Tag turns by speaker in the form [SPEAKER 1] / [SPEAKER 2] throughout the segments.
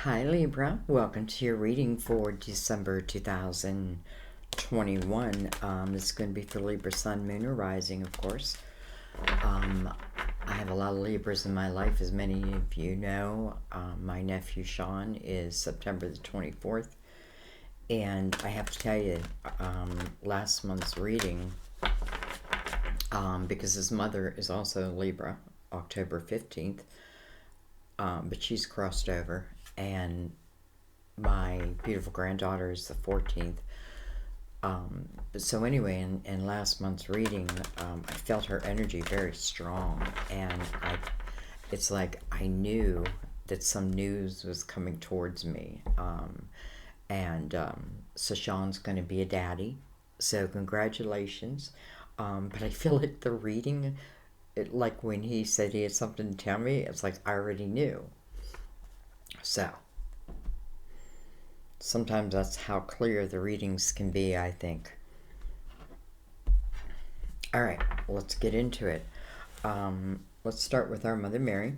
[SPEAKER 1] Hi Libra, welcome to your reading for December 2021. This is going to be for Libra Sun, Moon, or Rising, of course. I have a lot of Libras in my life, as many of you know. My nephew Sean is September the 24th. And I have to tell you, last month's reading, because his mother is also Libra, October 15th, but she's crossed over. And my beautiful granddaughter is the 14th. So anyway, in last month's reading, I felt her energy very strong, and it's like I knew that some news was coming towards me. So Sean's going to be a daddy, so congratulations. But I feel like the reading, like when he said he had something to tell me, it's like I already knew. So, sometimes that's how clear the readings can be, I think. All right, let's get into it. Let's start with our Mother Mary.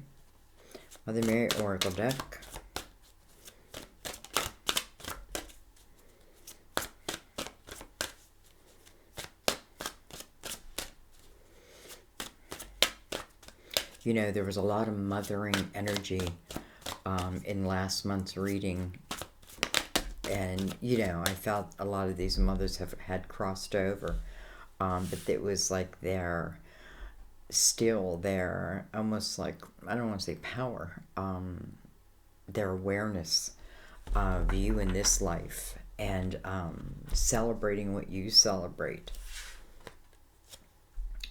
[SPEAKER 1] Mother Mary Oracle deck. You know, there was a lot of mothering energy in last month's reading. And, you know, I felt a lot of these mothers had crossed over. But it was like they're still there, almost like, I don't want to say power, their awareness of you in this life and celebrating what you celebrate.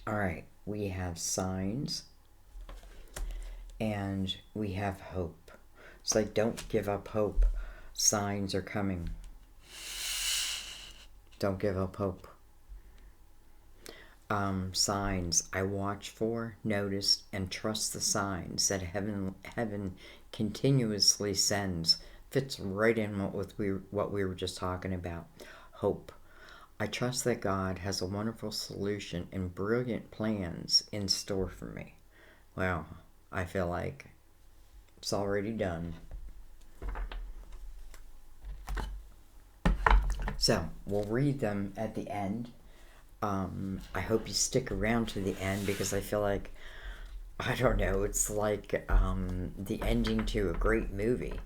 [SPEAKER 1] All right, we have signs and we have hope. It's like, don't give up hope. Signs are coming. Don't give up hope. Signs I watch for, notice, and trust the signs that heaven continuously sends. Fits right in what we were just talking about. Hope. I trust that God has a wonderful solution and brilliant plans in store for me. Well, I feel like it's already done. So, we'll read them at the end. I hope you stick around to the end because I feel like, I don't know, it's like the ending to a great movie.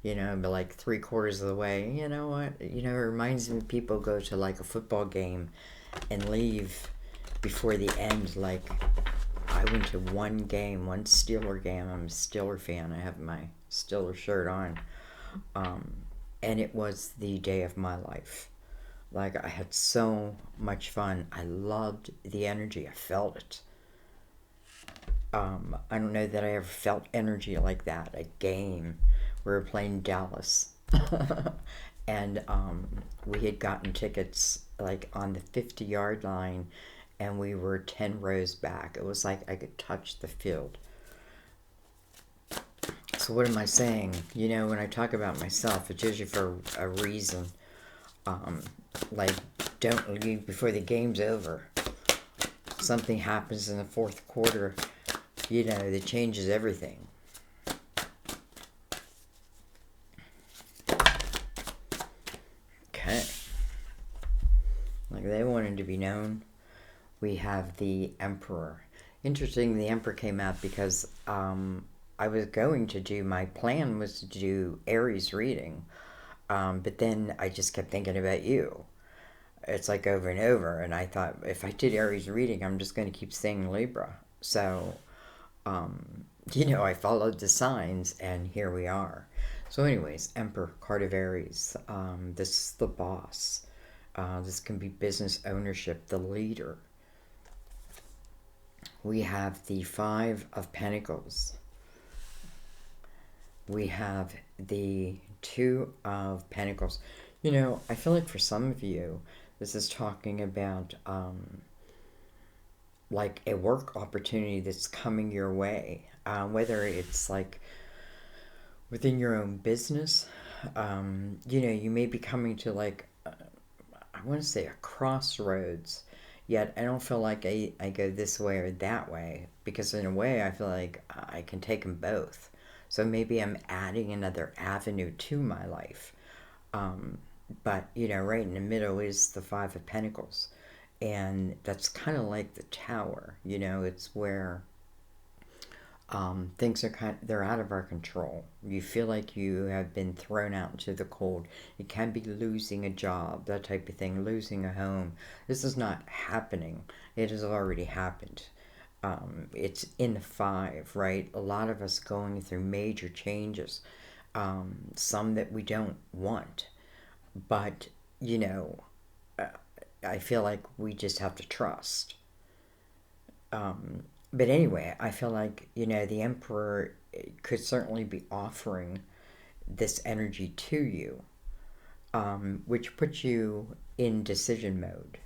[SPEAKER 1] You know, but like 3/4 of the way, you know what? You know, it reminds me people go to like a football game and leave before the end. Like, I went to one game, one Steeler game. I'm a Steeler fan. I have my Steeler shirt on. And it was the day of my life. Like, I had so much fun. I loved the energy. I felt it. I don't know that I ever felt energy like that. A game. We were playing Dallas. And we had gotten tickets like on the 50-yard line, and we were 10 rows back. It was like I could touch the field. So what am I saying? You know, when I talk about myself, it's usually for a reason. Like, don't leave before the game's over. Something happens in the fourth quarter, you know, that changes everything. Okay. Like they wanted to be known. We have the Emperor. Interesting, the Emperor came out because I was going to do, my plan was to do Aries reading. But then I just kept thinking about you. It's like over and over. And I thought, if I did Aries reading, I'm just going to keep saying Libra. So, you know, I followed the signs, and here we are. So anyways, Emperor, card of Aries. This is the boss. This can be business ownership, the leader. We have the Five of Pentacles. We have the Two of Pentacles. You know, I feel like for some of you, this is talking about like a work opportunity that's coming your way. Whether it's like within your own business, you know, you may be coming to like, I want to say a crossroads. Yet I don't feel like I go this way or that way, because in a way I feel like I can take them both. So maybe I'm adding another avenue to my life. But, right in the middle is the Five of Pentacles. And that's kind of like the Tower. It's where things are they're out of our control. You feel like you have been thrown out into the cold. It can be losing a job, that type of thing, losing a home. This is not happening. It has already happened. It's in the five, right? A lot of us going through major changes, some that we don't want, but uh, I feel like we just have to trust. But anyway, I feel like, the Emperor could certainly be offering this energy to you, which puts you in decision mode.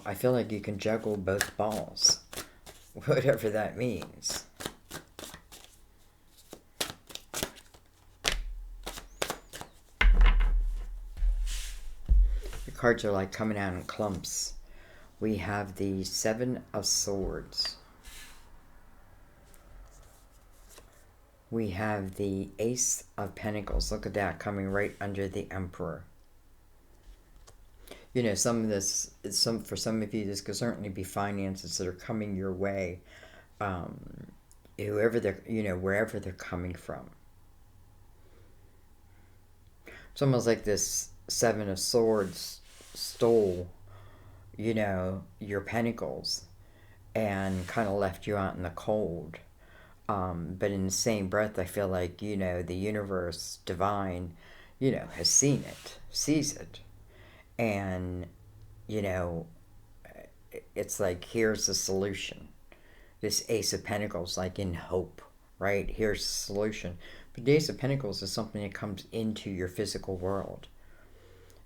[SPEAKER 1] I feel like you can juggle both balls, whatever that means. The cards are like coming out in clumps. We have the Seven of Swords. We have the Ace of Pentacles. Look at that, coming right under the Emperor. Some of this, for some of you, this could certainly be finances that are coming your way, whoever they're, wherever they're coming from. It's almost like this Seven of Swords stole, your pentacles and kind of left you out in the cold. But in the same breath, I feel like, the universe, divine, has seen it, sees it. And, it's like, here's the solution. This Ace of Pentacles, like in hope, right? Here's the solution. But the Ace of Pentacles is something that comes into your physical world.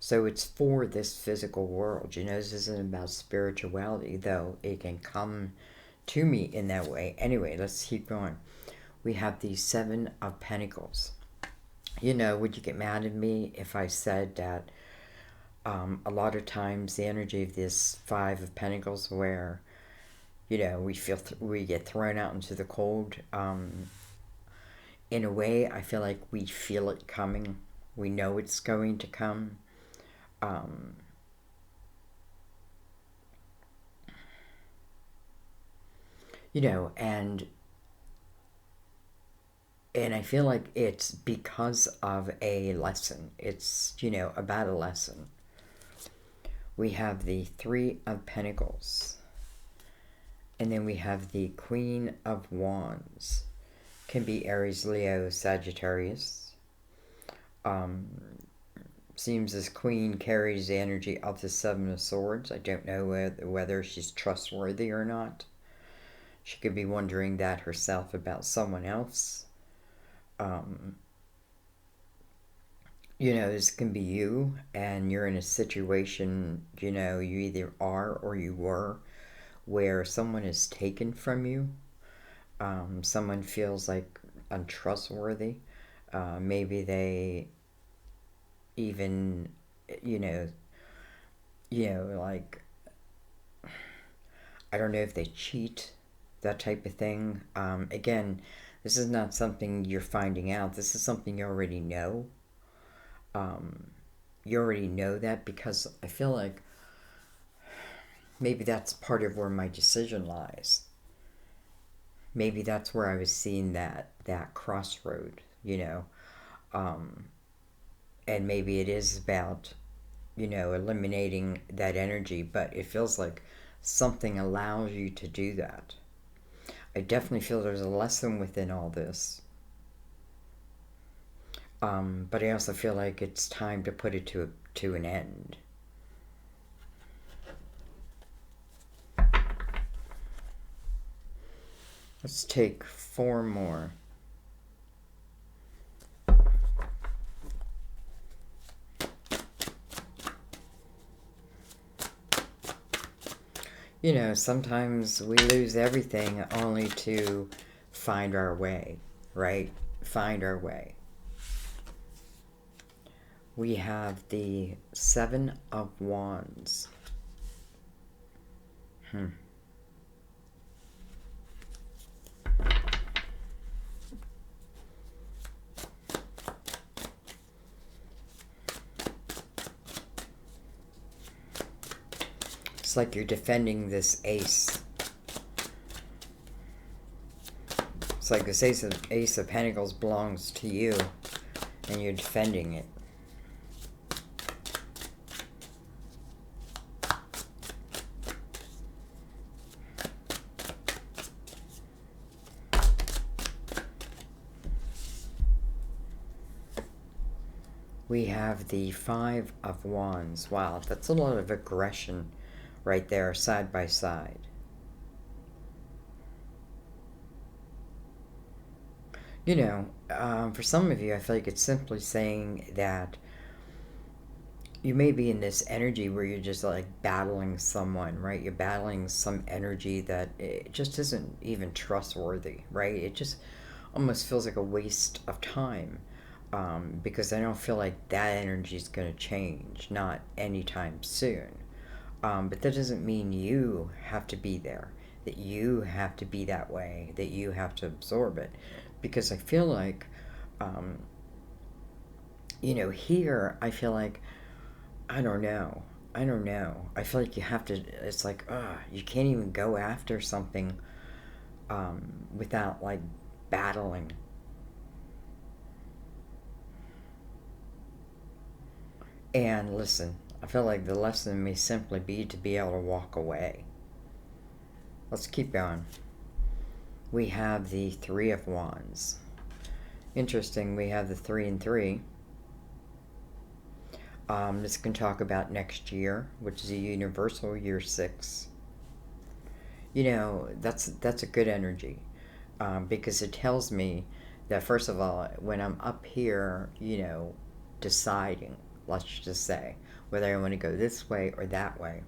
[SPEAKER 1] So it's for this physical world. This isn't about spirituality, though it can come to me in that way. Anyway, let's keep going. We have the Seven of Pentacles. Would you get mad at me if I said that a lot of times the energy of this Five of Pentacles, where we get thrown out into the cold, in a way I feel like we feel it coming, we know it's going to come, and I feel like it's because of a lesson. It's about a lesson. We have the Three of Pentacles. And then we have the Queen of Wands. Can be Aries, Leo, Sagittarius. Seems this Queen carries the energy of the Seven of Swords. I don't know whether she's trustworthy or not. She could be wondering that herself about someone else. This can be you, and you're in a situation, you either are or you were, where someone is taken from you. Someone feels like untrustworthy. Maybe they even, like, I don't know if they cheat, that type of thing. Again, this is not something you're finding out. This is something you already know. You already know that, because I feel like maybe that's part of where my decision lies. Maybe that's where I was seeing that crossroad, and maybe it is about, eliminating that energy, but it feels like something allows you to do that. I definitely feel there's a lesson within all this. But I also feel like it's time to put it to an end. Let's take 4 more. Sometimes we lose everything only to find our way, right? Find our way. We have the Seven of Wands. It's like you're defending this ace. It's like this Ace of Pentacles belongs to you, and you're defending it. We have the Five of Wands. Wow, that's a lot of aggression right there, side by side. You know, for some of you, I feel like it's simply saying that you may be in this energy where you're just like battling someone, right? You're battling some energy that it just isn't even trustworthy, right? It just almost feels like a waste of time, because I don't feel like that energy is going to change, not anytime soon. But that doesn't mean you have to be there, that you have to be that way, that you have to absorb it. Because I feel like, um, here, I feel like, I don't know. I don't know. I feel like you have to, it's like, you can't even go after something without like battling. And listen, I feel like the lesson may simply be to be able to walk away. Let's keep going. We have the Three of Wands. Interesting, we have the 3 and 3. This can talk about next year, which is a universal year 6. You know, that's a good energy, because it tells me that, first of all, when I'm up here, deciding, let's just say, whether I want to go this way or that way,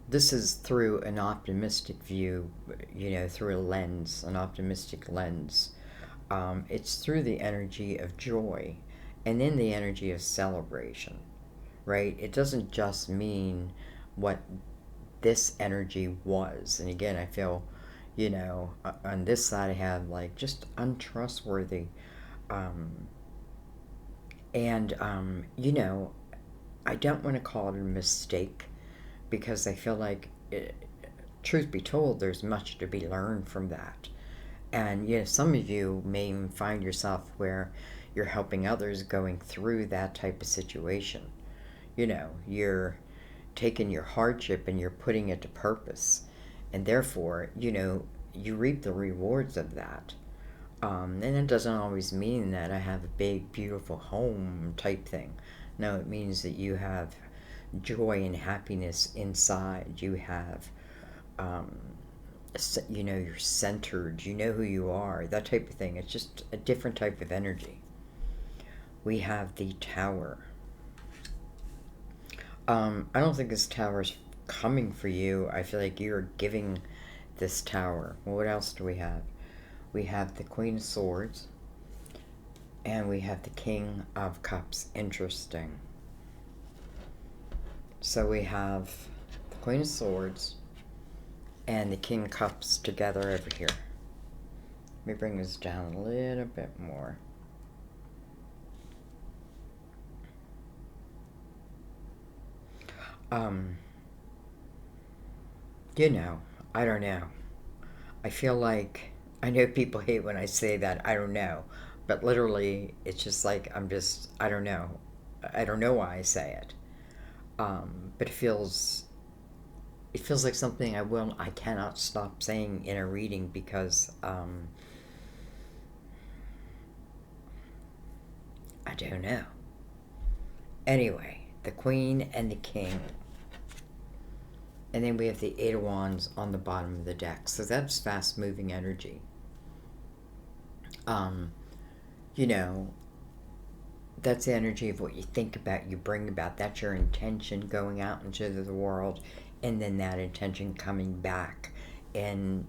[SPEAKER 1] this is through an optimistic view, through a lens, an optimistic lens. It's through the energy of joy and then the energy of celebration, right? It doesn't just mean what this energy was. And again, I feel, on this side I have like just untrustworthy. Um, and I don't want to call it a mistake, because I feel like, truth be told, there's much to be learned from that. And some of you may even find yourself where you're helping others going through that type of situation. You're taking your hardship and you're putting it to purpose. And therefore, you reap the rewards of that. And it doesn't always mean that I have a big, beautiful home type thing. No, it means that you have joy and happiness inside. You have, you're centered. You know who you are. That type of thing. It's just a different type of energy. We have the Tower. I don't think this tower's coming for you. I feel like you're giving this tower. Well, what else do we have? We have the Queen of Swords, and we have the King of Cups. Interesting. So we have the Queen of Swords and the King of Cups together over here. Let me bring this down a little bit more. I don't know. I feel like, I know people hate when I say that, I don't know. But literally, it's just like, I don't know. I don't know why I say it. But it feels like something I cannot stop saying in a reading, because, I don't know. Anyway, the Queen and the King. And then we have the Eight of Wands on the bottom of the deck. So that's fast-moving energy. That's the energy of what you think about, you bring about. That's your intention going out into the world, and then that intention coming back in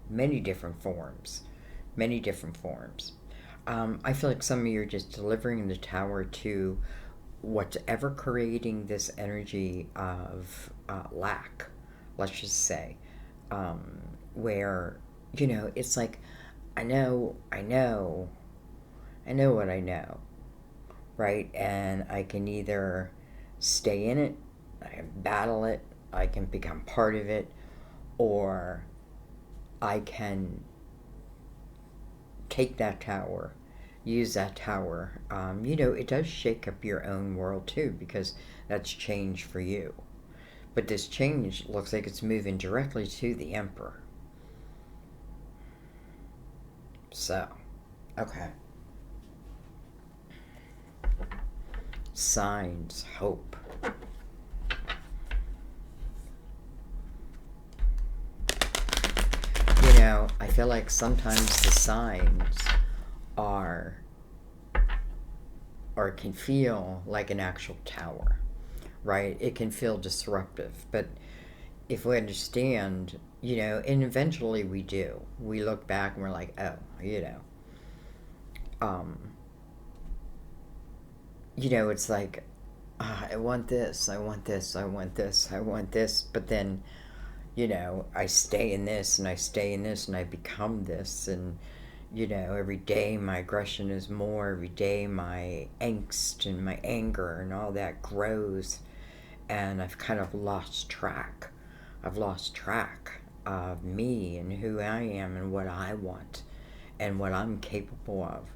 [SPEAKER 1] many different forms. Many different forms. I feel like some of you are just delivering the tower to whatever creating this energy of lack, let's just say, where, it's like, I know what I know, right? And I can either stay in it, I can battle it, I can become part of it, or I can take that tower, use that tower. It does shake up your own world too, because that's change for you. But this change looks like it's moving directly to the Emperor. So, okay. Signs, hope. I feel like sometimes the signs are or can feel like an actual tower, right? It can feel disruptive, but if we understand, and eventually we do, we look back and we're like, oh, um, it's like, I want this, I want this, I want this, I want this, but then, I stay in this and I stay in this and I become this, and every day my aggression is more, every day my angst and my anger and all that grows, and I've kind of lost track. I've lost track of me and who I am and what I want and what I'm capable of.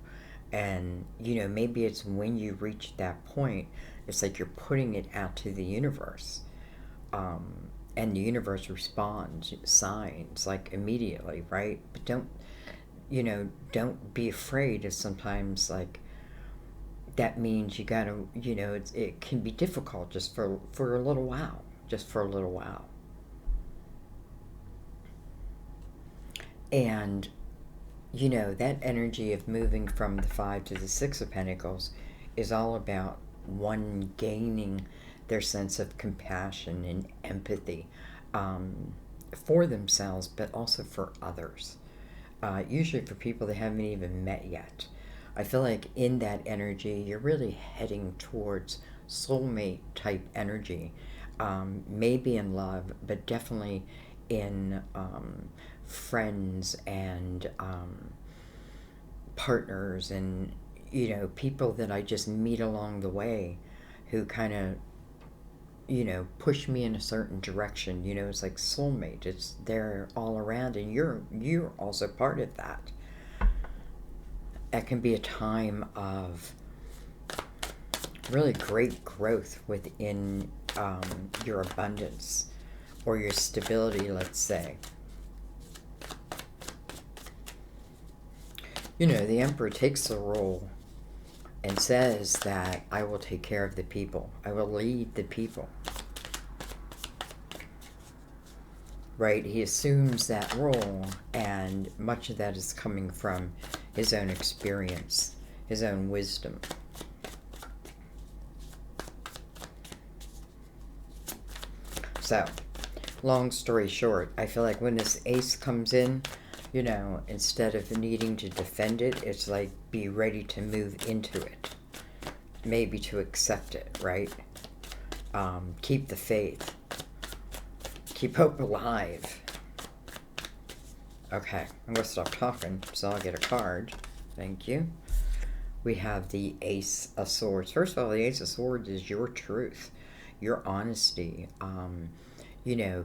[SPEAKER 1] And, maybe it's when you reach that point, it's like you're putting it out to the universe. And the universe responds, signs, like immediately, right? But don't be afraid of sometimes, like, that means you gotta, it can be difficult just for a little while, just for a little while. And, that energy of moving from the Five to the Six of Pentacles is all about one gaining their sense of compassion and empathy, for themselves, but also for others. Usually for people they haven't even met yet. I feel like in that energy, you're really heading towards soulmate type energy. Maybe in love, but definitely in friends and partners, and people that I just meet along the way who kind of push me in a certain direction. It's like soulmate, it's there all around, and you're also part of that. That can be a time of really great growth within your abundance or your stability, let's say. The Emperor takes the role and says that I will take care of the people. I will lead the people. Right? He assumes that role, and much of that is coming from his own experience, his own wisdom. So, long story short, I feel like when this ace comes in, instead of needing to defend it, it's like be ready to move into it. Maybe to accept it, right? Keep the faith. Keep hope alive. Okay, I'm going to stop talking, so I'll get a card. Thank you. We have the Ace of Swords. First of all, the Ace of Swords is your truth, your honesty,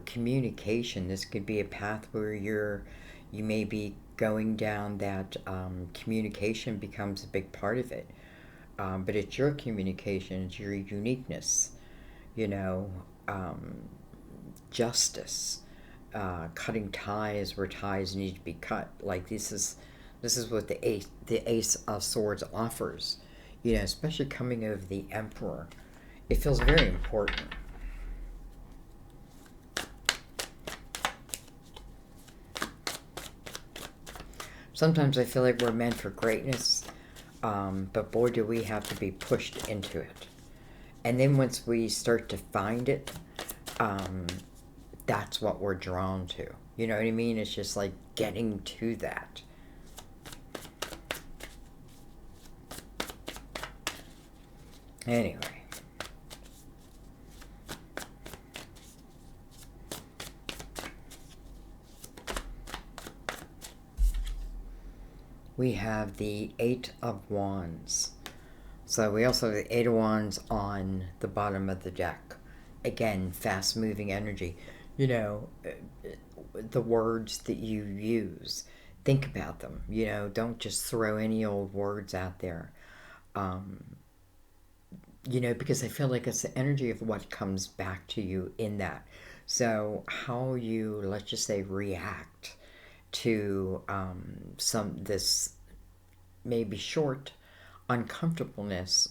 [SPEAKER 1] communication. This could be a path where you may be going down that communication becomes a big part of it. But it's your communication, it's your uniqueness, justice, cutting ties where ties need to be cut. Like this is what the Ace of Swords offers, especially coming over the Emperor. It feels very important. Sometimes I feel like we're meant for greatness, but boy, do we have to be pushed into it. And then once we start to find it, that's what we're drawn to. You know what I mean? It's just like getting to that. Anyway, we have the Eight of Wands. So we also have the Eight of Wands on the bottom of the deck. Again, fast moving energy. You know, the words that you use, think about them. You know, don't just throw any old words out there. Um, you know, because I feel like it's the energy of what comes back to you in that. So, how you, let's just say, react to this maybe short uncomfortableness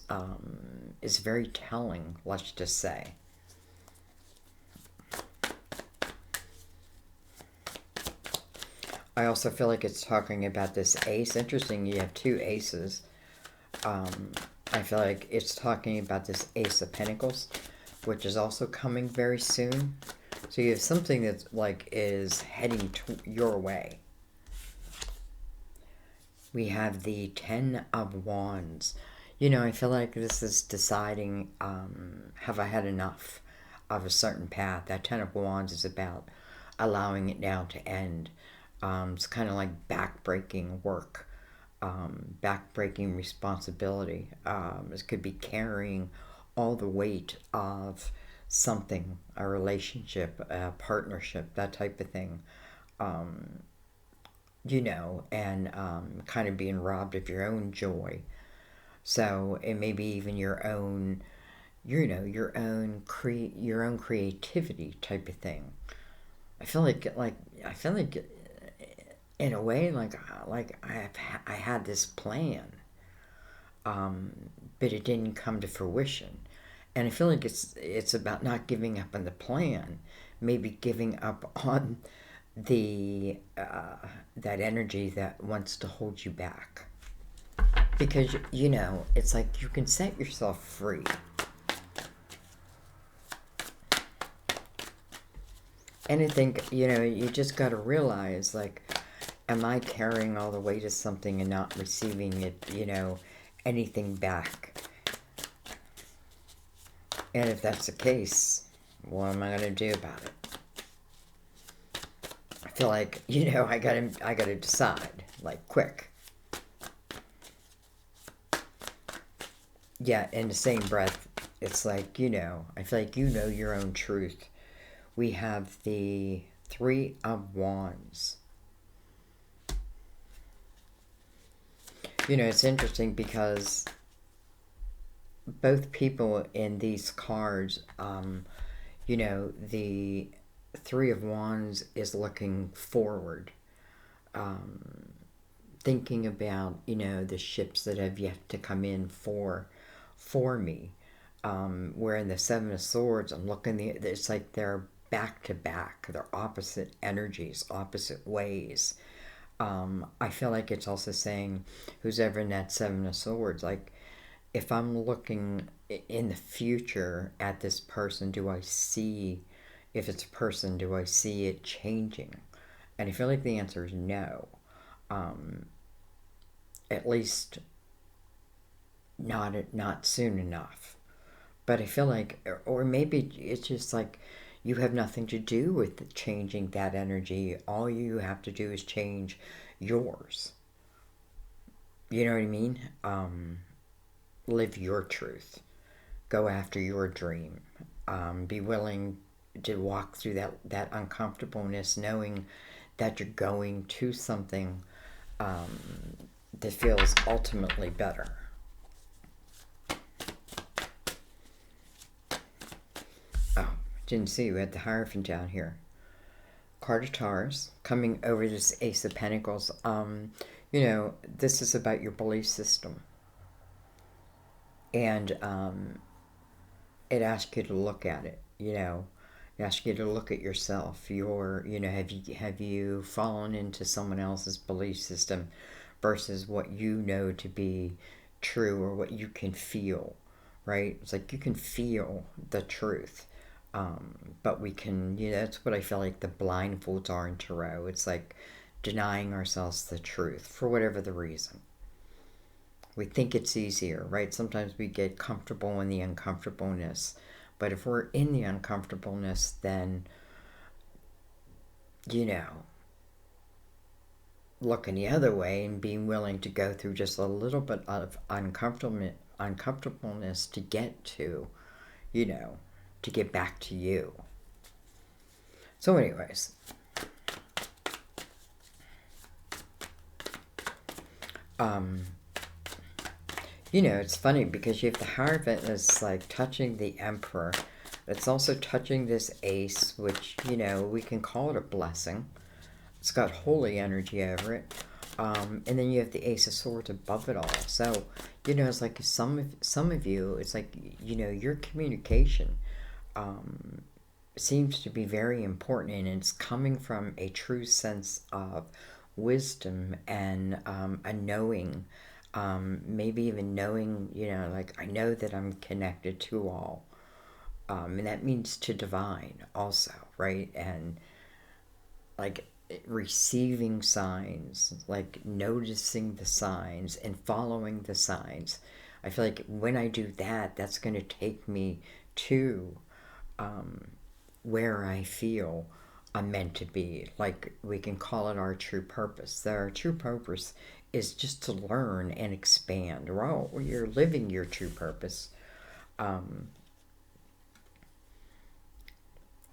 [SPEAKER 1] is very telling, let's just say. I also feel like it's talking about this ace. Interesting, you have two aces. I feel like it's talking about this Ace of Pentacles, which is also coming very soon. So you have something that like is heading to your way. We have the Ten of Wands. You know, I feel like this is deciding, have I had enough of a certain path? That Ten of Wands is about allowing it now to end. It's kind of like backbreaking work, backbreaking responsibility. This could be carrying all the weight of something, a relationship, a partnership, that type of thing. You know, and kind of being robbed of your own joy. So it may be even your own, you know, your own creativity type of thing. I feel like I feel like in a way like I had this plan, but it didn't come to fruition, and I feel like it's about not giving up on the plan, maybe giving up on the that energy that wants to hold you back, because you know it's like you can set yourself free. And I think, you know, you just got to realize, like, am I carrying all the weight of something and not receiving it, you know, anything back? And if that's the case, what am I going to do about it? I feel like, you know, I gotta decide, like, quick. Yeah, in the same breath, it's like, you know, I feel like you know your own truth. We have the Three of Wands. You know, it's interesting because both people in these cards, you know, the Three of Wands is looking forward, thinking about, you know, the ships that have yet to come in for me. Where in the Seven of Swords, I'm looking, it's like they're back to back, they're opposite energies, opposite ways. I feel like it's also saying, who's ever in that Seven of Swords, like, if I'm looking in the future at this person, do I see, if it's a person, do I see it changing? And I feel like the answer is no. At least not soon enough. But I feel like, or maybe it's just like you have nothing to do with changing that energy. All you have to do is change yours. You know what I mean? Live your truth. Go after your dream. Be willing to walk through that uncomfortableness, knowing that you're going to something that feels ultimately better. Oh, didn't see we had the Hierophant down here. Card of Tars coming over this Ace of Pentacles. You know, this is about your belief system, and it asks you to look at it. You know, it asks you to look at yourself. You know, have you fallen into someone else's belief system versus what you know to be true or what you can feel, right? It's like you can feel the truth. But we can, you know, that's what I feel like the blindfolds are in tarot. It's like denying ourselves the truth for whatever the reason. We think it's easier, right? Sometimes we get comfortable in the uncomfortableness. But if we're in the uncomfortableness, then, you know, looking the other way and being willing to go through just a little bit of uncomfortableness to get to, you know, to get back to you. So, anyways, you know, it's funny because you have the Hierophant that's like touching the Emperor. It's also touching this Ace, which, you know, we can call it a blessing. It's got holy energy over it. And then you have the Ace of Swords above it all. So, you know, it's like some of you, it's like, you know, your communication seems to be very important, and it's coming from a true sense of wisdom and a knowing, maybe even knowing, you know, like, I know that I'm connected to all. And that means to divine also, right? And like receiving signs, like noticing the signs and following the signs. I feel like when I do that, that's going to take me to where I feel I'm meant to be. Like, we can call it our true purpose. That our true purpose is just to learn and expand. Well, you're living your true purpose.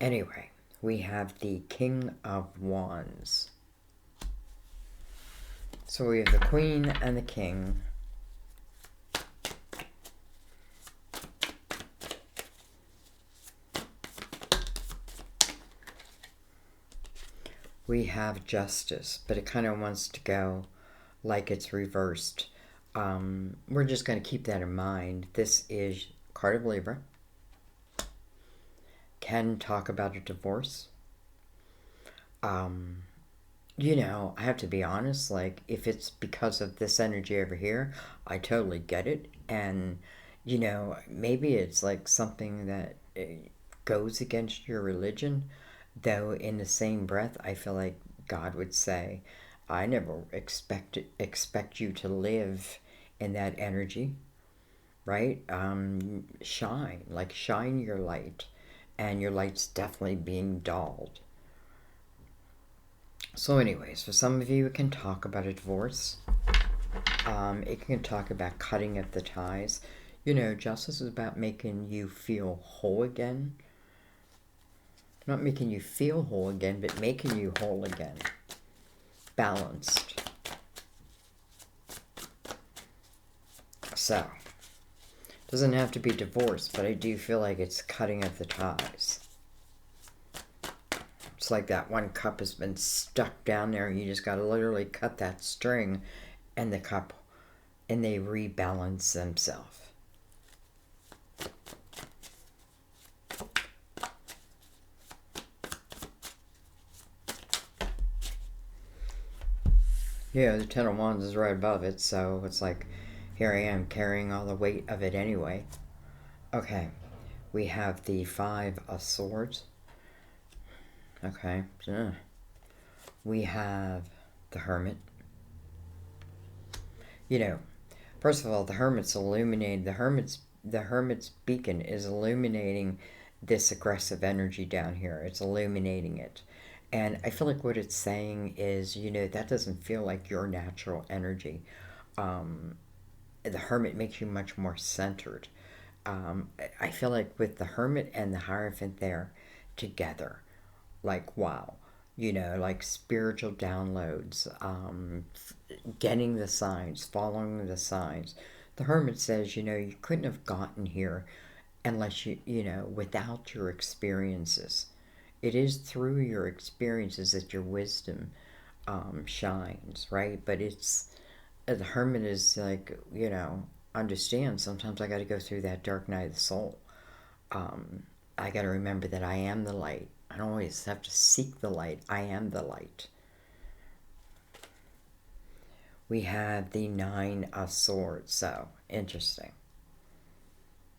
[SPEAKER 1] Anyway, we have the King of Wands. So we have the Queen and the King. We have Justice, but it kind of wants to go like it's reversed. We're just going to keep that in mind. This is card of Libra. Can talk about a divorce. You know, I have to be honest, like, if it's because of this energy over here, I totally get it. And, you know, maybe it's like something that goes against your religion, though in the same breath, I feel like God would say, I never expect you to live in that energy, right? Shine, like, shine your light, and your light's definitely being dulled. So anyways, for some of you, it can talk about a divorce. It can talk about cutting at the ties. You know, justice is about making you feel whole again. Not making you feel whole again, but making you whole again. Balanced. So, doesn't have to be divorce, but I do feel like it's cutting at the ties. It's like that one cup has been stuck down there, and you just got to literally cut that string, and the cup, and they rebalance themselves. Yeah, the Ten of Wands is right above it, so it's like, here I am carrying all the weight of it anyway. Okay, we have the Five of Swords. Okay, we have the Hermit. You know, first of all, the Hermit's illuminated. The Hermit's beacon is illuminating this aggressive energy down here. It's illuminating it. And I feel like what it's saying is, you know, that doesn't feel like your natural energy. The Hermit makes you much more centered. I feel like with the Hermit and the Hierophant there together, like, wow, you know, like spiritual downloads, getting the signs, following the signs. The Hermit says, you know, you couldn't have gotten here unless you know, without your experiences. It is through your experiences that your wisdom shines, right? But it's, the Hermit is like, you know, understand sometimes I got to go through that dark night of the soul. I got to remember that I am the light. I don't always have to seek the light. I am the light. We have the Nine of Swords. So, interesting.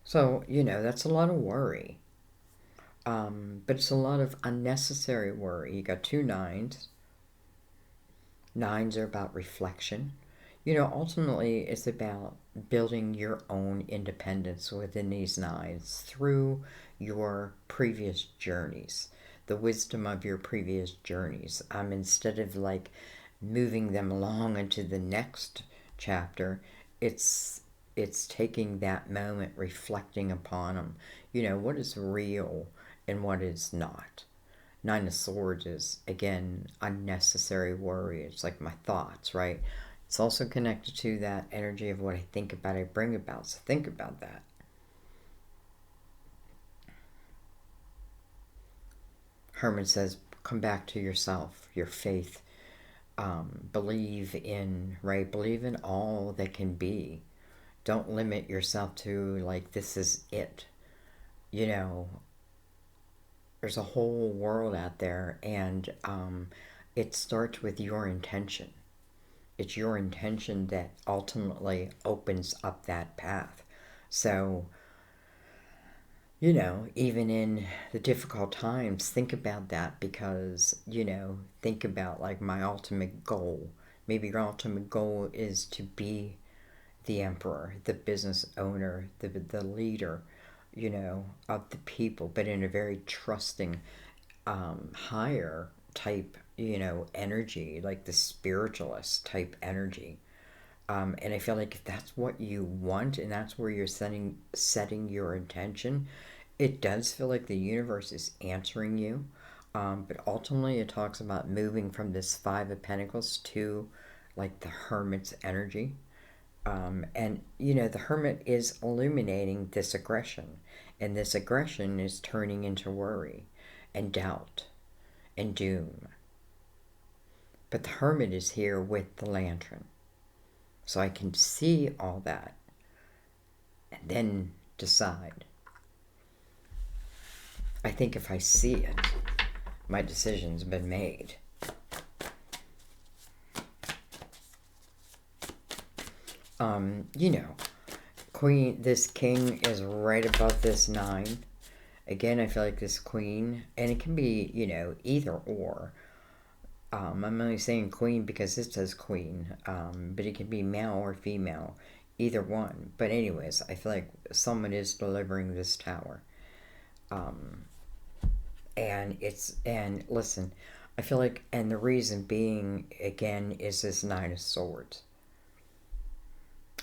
[SPEAKER 1] So, you know, that's a lot of worry. But it's a lot of unnecessary worry. You got two nines. Nines are about reflection. Ultimately, it's about building your own independence within these nines through your previous journeys, the wisdom of your previous journeys. Instead of like moving them along into the next chapter, it's it's taking that moment, reflecting upon them. What is real and what is not. Nine of Swords is, again, unnecessary worry. It's like my thoughts, right? It's also connected to that energy of what I think about, I bring about. So think about that. Herman says, come back to yourself, your faith. Believe in, right? Believe in all that can be. Don't limit yourself to, like, this is it. You know, there's a whole world out there, and it starts with your intention. It's your intention that ultimately opens up that path. So, even in the difficult times, think about that because, think about like my ultimate goal. Maybe your ultimate goal is to be the emperor, the business owner, the leader, of the people, but in a very trusting, higher type, energy, like the spiritualist type energy. And I feel like if that's what you want and that's where you're setting your intention, it does feel like the universe is answering you. But ultimately, it talks about moving from this Five of Pentacles to like the Hermit's energy. And, the Hermit is illuminating this aggression. And this aggression is turning into worry and doubt and doom. But the Hermit is here with the lantern. So I can see all that and then decide. I think if I see it, my decision's been made. This king is right above this nine. Again, I feel like this queen, and it can be, either or. I'm only saying queen because it says queen, but it can be male or female, either one. But anyways, I feel like someone is delivering this tower. And listen, I feel like, and the reason being, again, is this Nine of Swords.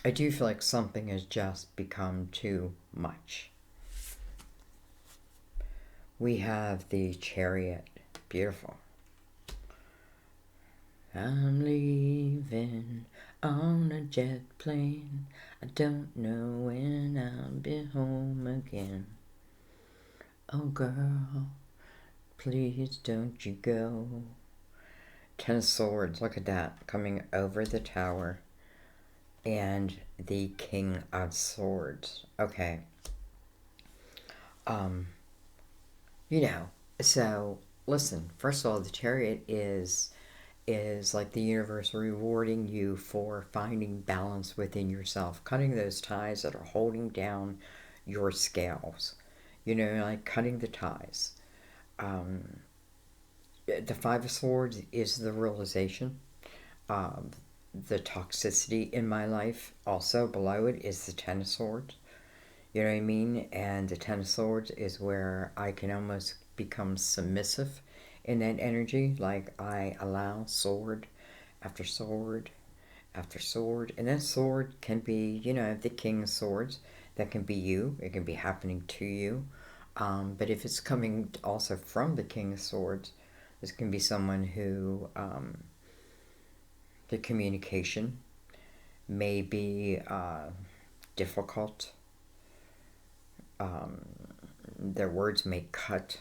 [SPEAKER 1] I do feel like something has just become too much. We have the Chariot. Beautiful. I'm leaving on a jet plane. I don't know when I'll be home again. Oh girl, please don't you go. Ten of Swords, look at that, coming over the tower. And the King of Swords. Okay. So listen, first of all, the Chariot is like the universe rewarding you for finding balance within yourself, cutting those ties that are holding down your scales, like cutting the ties. The Five of Swords is the realization. The toxicity in my life, also below it, is the Ten of Swords. You know what I mean? And the Ten of Swords is where I can almost become submissive in that energy. Like I allow sword after sword after sword. And that sword can be, the King of Swords. That can be you. It can be happening to you. But if it's coming also from the King of Swords, this can be someone who the communication may be difficult. Their words may cut,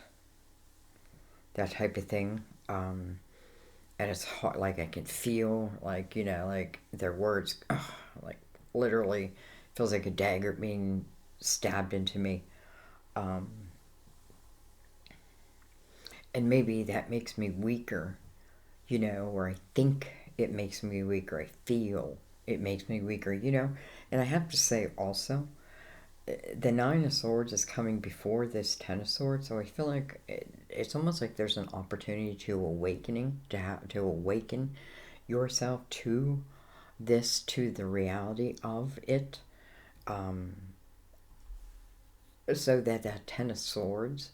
[SPEAKER 1] that type of thing. And it's hard, like I can feel, like, like their words, like literally feels like a dagger being stabbed into me. And maybe that makes me weaker, or I think it makes me weaker. I feel it makes me weaker, And I have to say also, the Nine of Swords is coming before this Ten of Swords, so I feel like it's almost like there's an opportunity to awaken yourself to this to the reality of it, um, so that that Ten of Swords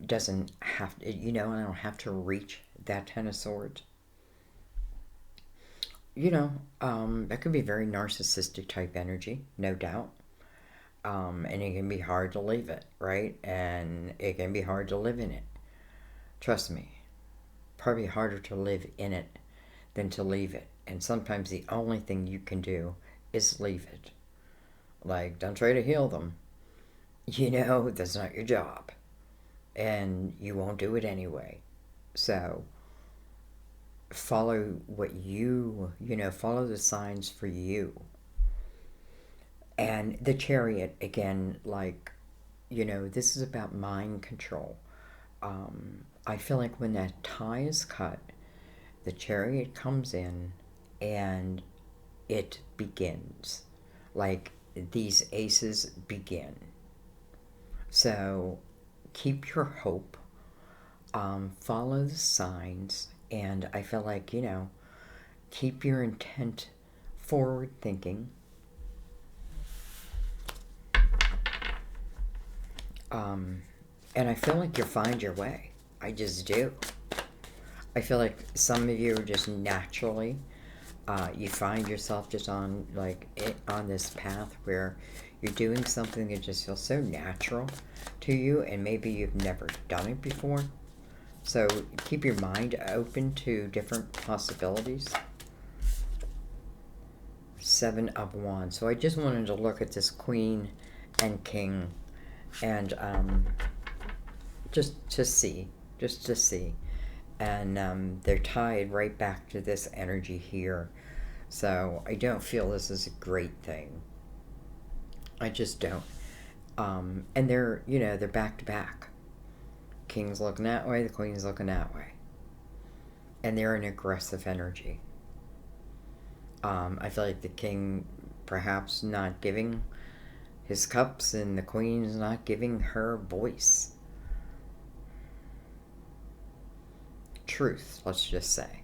[SPEAKER 1] doesn't have to, I don't have to reach that Ten of Swords. That could be very narcissistic type energy, no doubt. And it can be hard to leave it, right? And it can be hard to live in it. Trust me, probably harder to live in it than to leave it. And sometimes the only thing you can do is leave it. Like, don't try to heal them. That's not your job. And you won't do it anyway. So, follow what follow the signs for you. And the Chariot, again, like, this is about mind control. I feel like when that tie is cut, the Chariot comes in and it begins. Like, these aces begin. So keep your hope, follow the signs, and I feel like, keep your intent forward thinking. And I feel like you'll find your way. I just do. I feel like some of you are just naturally, you find yourself just on this path where you're doing something that just feels so natural to you, and maybe you've never done it before. So keep your mind open to different possibilities. Seven of Wands. So I just wanted to look at this Queen and King, and just to see. And they're tied right back to this energy here. So I don't feel this is a great thing. I just don't. And they're back to back. King's looking that way, the Queen's looking that way. And they're an aggressive energy. I feel like the King perhaps not giving his cups, and the Queen's not giving her voice. Truth, let's just say.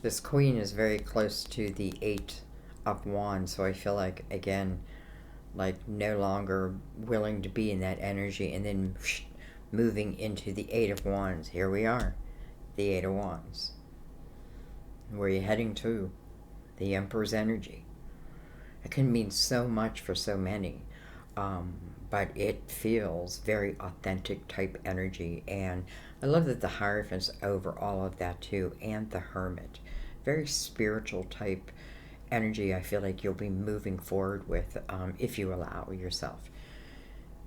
[SPEAKER 1] This Queen is very close to the Eight of Wands, so I feel like, again, like no longer willing to be in that energy, and then moving into the Eight of Wands. Here we are, the Eight of Wands. Where are you heading to? The Emperor's energy. It can mean so much for so many, but it feels very authentic type energy. And I love that the Hierophant's over all of that too, and the Hermit. Very spiritual type energy I feel like you'll be moving forward with, if you allow yourself.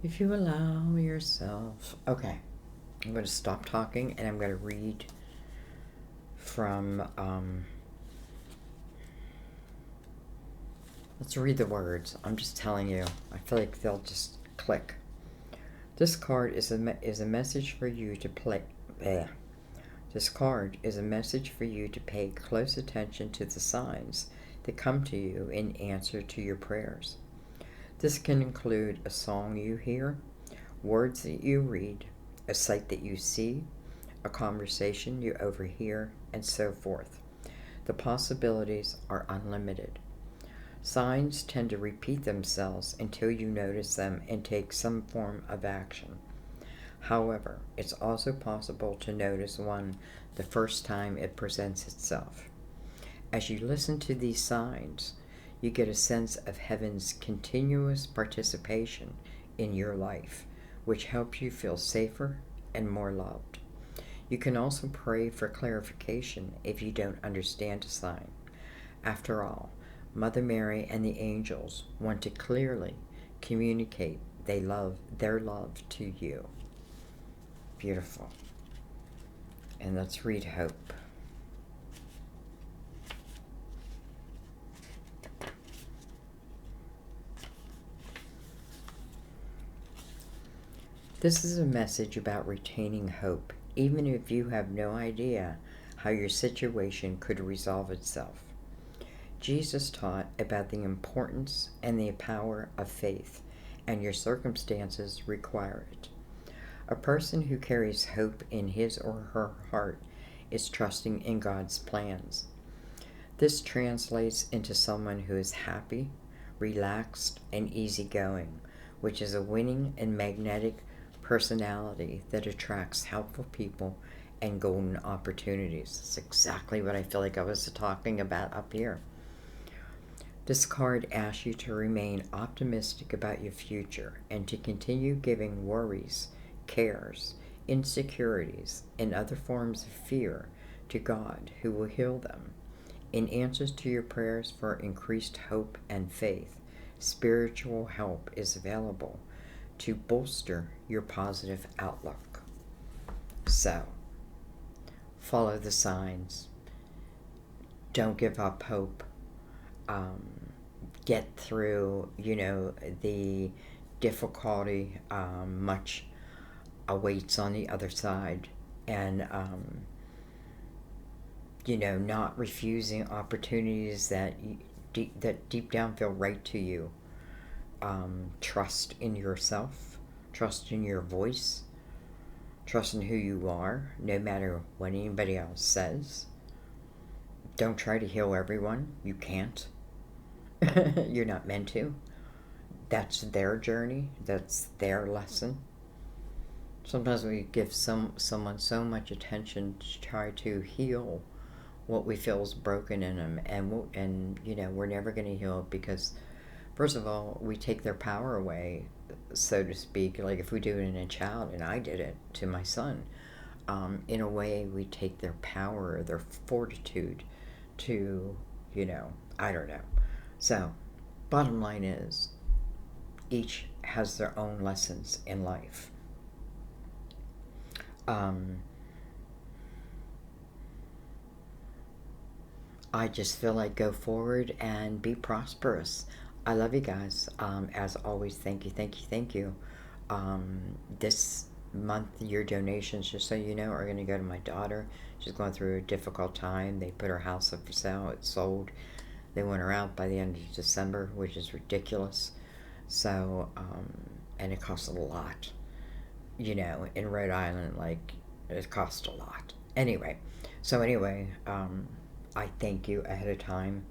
[SPEAKER 1] If you allow yourself. Okay, I'm going to stop talking, and I'm going to read from... let's read the words. I'm just telling you. I feel like they'll just click. This card is a message for you to play. This card is a message for you to pay close attention to the signs that come to you in answer to your prayers. This can include a song you hear, words that you read, a sight that you see, a conversation you overhear, and so forth. The possibilities are unlimited. Signs tend to repeat themselves until you notice them and take some form of action. However, it's also possible to notice one the first time it presents itself. As you listen to these signs, you get a sense of heaven's continuous participation in your life, which helps you feel safer and more loved. You can also pray for clarification if you don't understand a sign. After all, Mother Mary and the angels want to clearly communicate their love to you. Beautiful. And let's read hope. This is a message about retaining hope, even if you have no idea how your situation could resolve itself. Jesus taught about the importance and the power of faith, and your circumstances require it. A person who carries hope in his or her heart is trusting in God's plans. This translates into someone who is happy, relaxed, and easygoing, which is a winning and magnetic personality that attracts helpful people and golden opportunities. That's exactly what I feel like I was talking about up here. This card asks you to remain optimistic about your future and to continue giving worries, cares, insecurities, and other forms of fear to God, who will heal them. In answers to your prayers for increased hope and faith, spiritual help is available to bolster your positive outlook. So, follow the signs. Don't give up hope. Get through, the difficulty. Much awaits on the other side. And, not refusing opportunities that deep down feel right to you. Trust in yourself. Trust in your voice. Trust in who you are, no matter what anybody else says. Don't try to heal everyone. You can't. You're not meant to. That's their journey. That's their lesson. Sometimes we give someone so much attention to try to heal what we feel is broken in them, and we're never going to heal it because, first of all, we take their power away, so to speak. Like if we do it in a child, and I did it to my son, in a way we take their power, their fortitude to, I don't know. So, bottom line is, each has their own lessons in life. I just feel like go forward and be prosperous. I love you guys. As always, thank you, thank you, thank you. This month, your donations, just so you know, are going to go to my daughter. She's going through a difficult time. They put her house up for sale. It sold. They want her out by the end of December, which is ridiculous. So, and it costs a lot. In Rhode Island, like, it costs a lot. Anyway, I thank you ahead of time,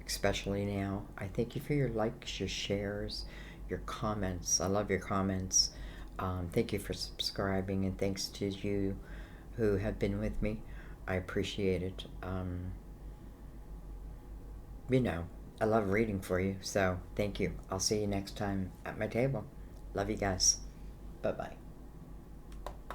[SPEAKER 1] especially now. I thank you for your likes, your shares, your comments. I love your comments. Thank you for subscribing, and thanks to you who have been with me. I appreciate it. I love reading for you, so thank you. I'll see you next time at my table. Love you guys. Bye-bye.